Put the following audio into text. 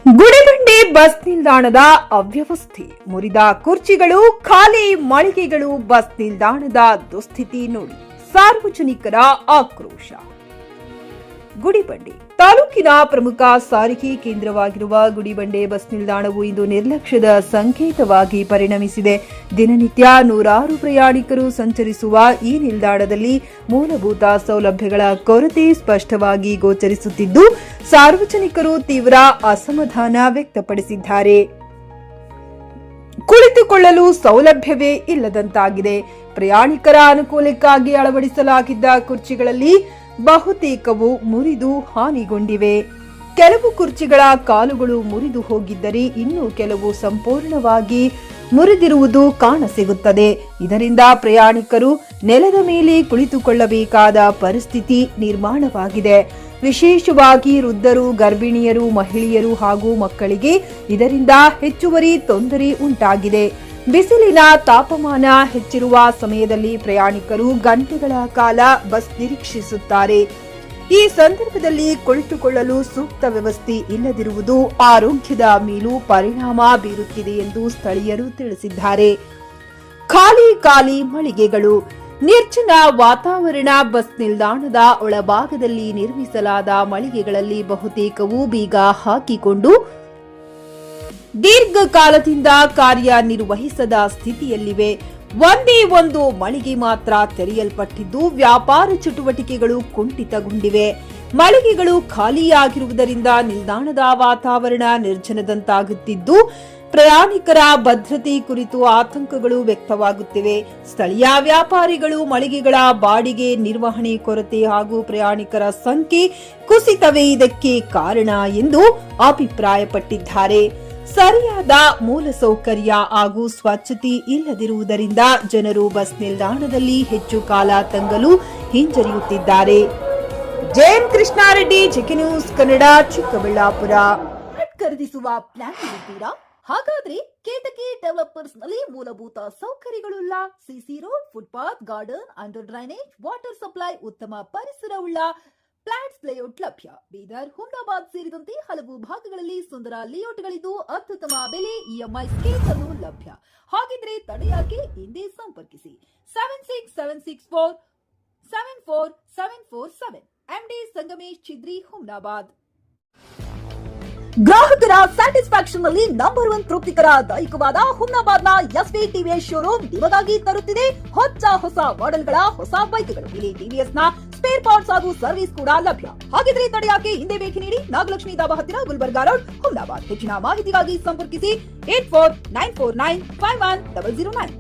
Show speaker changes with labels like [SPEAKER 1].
[SPEAKER 1] Gudibande bus ನಿಲ್ದಾಣದ ಅವ್ಯವಸ್ಥೆ, ಮುರಿದ ಕುರ್ಚಿಗಳು, ಖಾಲಿ ಮಳಿಗೆಗಳು, ಬಸ್ ನಿಲ್ದಾಣದ ದುಸ್ಥಿತಿ ನೋಡಿ ಸಾರ್ವಜನಿಕರ ಆಕ್ರೋಶ. ಗುಡಿಬಂಡೆ ತಾಲೂಕಿನ ಪ್ರಮುಖ ಸಾರಿಗೆ ಕೇಂದ್ರವಾಗಿರುವ ಗುಡಿಬಂಡೆ ಬಸ್ ನಿಲ್ದಾಣವು ಇಂದು ನಿರ್ಲಕ್ಷ್ಯದ ಸಂಕೇತವಾಗಿ ಪರಿಣಮಿಸಿದೆ. ದಿನನಿತ್ಯ ನೂರಾರು ಪ್ರಯಾಣಿಕರು ಸಂಚರಿಸುವ ಈ ನಿಲ್ದಾಣದಲ್ಲಿ ಮೂಲಭೂತ ಸೌಲಭ್ಯಗಳ ಕೊರತೆ ಸ್ಪಷ್ಟವಾಗಿ ಗೋಚರಿಸುತ್ತಿದ್ದು, ಸಾರ್ವಜನಿಕರು ತೀವ್ರ ಅಸಮಾಧಾನ ವ್ಯಕ್ತಪಡಿಸಿದ್ದಾರೆ. ಕುಳಿತುಕೊಳ್ಳಲು ಸೌಲಭ್ಯವೇ ಇಲ್ಲದಂತಾಗಿದೆ. ಪ್ರಯಾಣಿಕರ ಅನುಕೂಲಕ್ಕಾಗಿ ಅಳವಡಿಸಲಾಗಿದ್ದ ಕುರ್ಚಿಗಳಲ್ಲಿ ಬಹುತೇಕವು ಮುರಿದು ಹಾನಿಗೊಂಡಿವೆ. ಕೆಲವು ಕುರ್ಚಿಗಳ ಕಾಲುಗಳು ಮುರಿದು ಹೋಗಿದ್ದರೆ ಇನ್ನು ಕೆಲವು ಸಂಪೂರ್ಣವಾಗಿ ಮುರಿದಿರುವುದು ಕಾಣಸಿಗುತ್ತದೆ. ಇದರಿಂದ ಪ್ರಯಾಣಿಕರು ನೆಲದ ಮೇಲೆ ಕುಳಿತುಕೊಳ್ಳಬೇಕಾದ ಪರಿಸ್ಥಿತಿ ನಿರ್ಮಾಣವಾಗಿದೆ. ವಿಶೇಷವಾಗಿ ವೃದ್ಧರು, ಗರ್ಭಿಣಿಯರು, ಮಹಿಳೆಯರು ಹಾಗೂ ಮಕ್ಕಳಿಗೆ ಇದರಿಂದ ಹೆಚ್ಚುವರಿ ತೊಂದರೆ ಉಂಟಾಗಿದೆ. ಬಿಸಿಲಿನ ತಾಪಮಾನ ಹೆಚ್ಚಿರುವ ಸಮಯದಲ್ಲಿ ಪ್ರಯಾಣಿಕರು ಗಂಟೆಗಳ ಕಾಲ ಬಸ್ ನಿರೀಕ್ಷಿಸುತ್ತಾರೆ. ಈ ಸಂದರ್ಭದಲ್ಲಿ ಕುಳಿತುಕೊಳ್ಳಲು ಸೂಕ್ತ ವ್ಯವಸ್ಥೆ ಇಲ್ಲದಿರುವುದು ಆರೋಗ್ಯದ ಮೇಲೂ ಪರಿಣಾಮ ಬೀರುತ್ತಿದೆ ಎಂದು ಸ್ಥಳೀಯರು ತಿಳಿಸಿದ್ದಾರೆ. ಖಾಲಿ ಮಳಿಗೆಗಳು, ನಿರ್ಜನ ವಾತಾವರಣ. ಬಸ್ ನಿಲ್ದಾಣದ ಒಳಭಾಗದಲ್ಲಿ ನಿರ್ಮಿಸಲಾದ ಮಳಿಗೆಗಳಲ್ಲಿ ಬಹುತೇಕವು ಬೀಗ ಹಾಕಿಕೊಂಡು ದೀರ್ಘಕಾಲದಿಂದ ಕಾರ್ಯನಿರ್ವಹಿಸದ ಸ್ಥಿತಿಯಲ್ಲಿವೆ. ಒಂದೇ ಒಂದು ಮಳಿಗೆ ಮಾತ್ರ ತೆರೆಯಲ್ಪಟ್ಟಿದ್ದು ವ್ಯಾಪಾರ ಚಟುವಟಿಕೆಗಳು ಕುಂಠಿತಗೊಂಡಿವೆ. ಮಳಿಗೆಗಳು ಖಾಲಿಯಾಗಿರುವುದರಿಂದ ನಿಲ್ದಾಣದ ವಾತಾವರಣ ನಿರ್ಜನದಂತಾಗುತ್ತಿದ್ದು, ಪ್ರಯಾಣಿಕರ ಭದ್ರತೆ ಕುರಿತು ಆತಂಕಗಳು ವ್ಯಕ್ತವಾಗುತ್ತಿವೆ. ಸ್ಥಳೀಯ ವ್ಯಾಪಾರಿಗಳು ಮಳಿಗೆಗಳ ಬಾಡಿಗೆ, ನಿರ್ವಹಣೆ ಕೊರತೆ ಹಾಗೂ ಪ್ರಯಾಣಿಕರ ಸಂಖ್ಯೆ ಕುಸಿತವೇ ಇದಕ್ಕೆ ಕಾರಣ ಎಂದು ಅಭಿಪ್ರಾಯಪಟ್ಟಿದ್ದಾರೆ. ಸರಿಯಾದ ಮೂಲಸೌಕರ್ಯ ಹಾಗೂ ಸ್ವಚ್ಛತೆ ಇಲ್ಲದಿರುವುದರಿಂದ ಜನರು ಬಸ್ ನಿಲ್ದಾಣದಲ್ಲಿ ಹೆಚ್ಚು ಕಾಲ ತಂಗಲು ಹಿಂಜರಿಯುತ್ತಿದ್ದಾರೆ. J N Krishnareddy, G K news Kannada, Chikkaballapur.
[SPEAKER 2] ಖರೀದಿಸುವ ಪ್ಲಾನ್ ಇದ್ದೀರಾ? ಹಾಗಾದ್ರೆ ಕೇತಕಿ ಡೆವಲಪರ್ಸ್ ನಲ್ಲಿ ಮೂಲಭೂತ ಸೌಕರ್ಯಗಳುಳ್ಳ CC road, footpath, garden, under drainage, water supply, ಉತ್ತಮ ಪರಿಸರವುಳ್ಳ ಫ್ಲಾಟ್ಸ್ ಲೇಔಟ್ ಲಭ್ಯ. ಬೀದರ್, ಹುಮ್ನಾಬಾದ್ ಸೇರಿದಂತೆ ಹಲವು ಭಾಗಗಳಲ್ಲಿ ಸುಂದರ ಲೇಔಟ್ಗಳಿದ್ದು ಅತ್ಯುತ್ತಮ ಬೆಲೆ, ಇಎಂಐ ಸ್ಕೀಮ್ಸ್ ಅನ್ನು ಲಭ್ಯ. ಹಾಗಿದ್ರೆ ತಡೆಯಾಕೆ? ಹಿಂದೆ ಸಂಪರ್ಕಿಸಿ 7676474747. ಎಂಡಿ ಸಂಗಮೇಶ್ ಚಿದ್ರಿ, ಹುಮ್ನಾಬಾದ್. ಗ್ರಾಹಕರ ಸ್ಯಾಟಿಸ್ಫ್ಯಾಕ್ಷನ್ ನಲ್ಲಿ ನಂಬರ್ 1 ತೃಪ್ತಿಕರದಾಯಕವಾದ ಹುಮ್ನಾಬಾದ್ನ ಎಸ್ವಿ ಟಿವಿಎಸ್ ಶೋರೂಮ್ ನಿಮಗಾಗಿ ತರುತ್ತಿದೆ ಹೊಸ ಮಾಡೆಲ್ಗಳ ಹೊಸ ಬೈಕ್ಗಳು. ಇಲ್ಲಿ ಟಿವಿಎಸ್ ನ ಸ್ಪೇರ್ ಪಾರ್ಟ್ಸ್ ಹಾಗೂ ಸರ್ವಿಸ್ ಕೂಡ ಲಭ್ಯ. ಹಾಗಿದ್ರೆ ತಡೆಯಾಕೆ? ಹಿಂದೆ ಭೇಟಿ ನೀಡಿ. ನಾಗಲಕ್ಷ್ಮಿ ದಾಬಾ ಹತ್ತಿರ, ಗುಲ್ಬರ್ಗಾ ರೋಡ್, ಹುಮ್ನಾಬಾದ್. ಹೆಚ್ಚಿನ ಮಾಹಿತಿಗಾಗಿ ಸಂಪರ್ಕಿಸಿ 8494951009.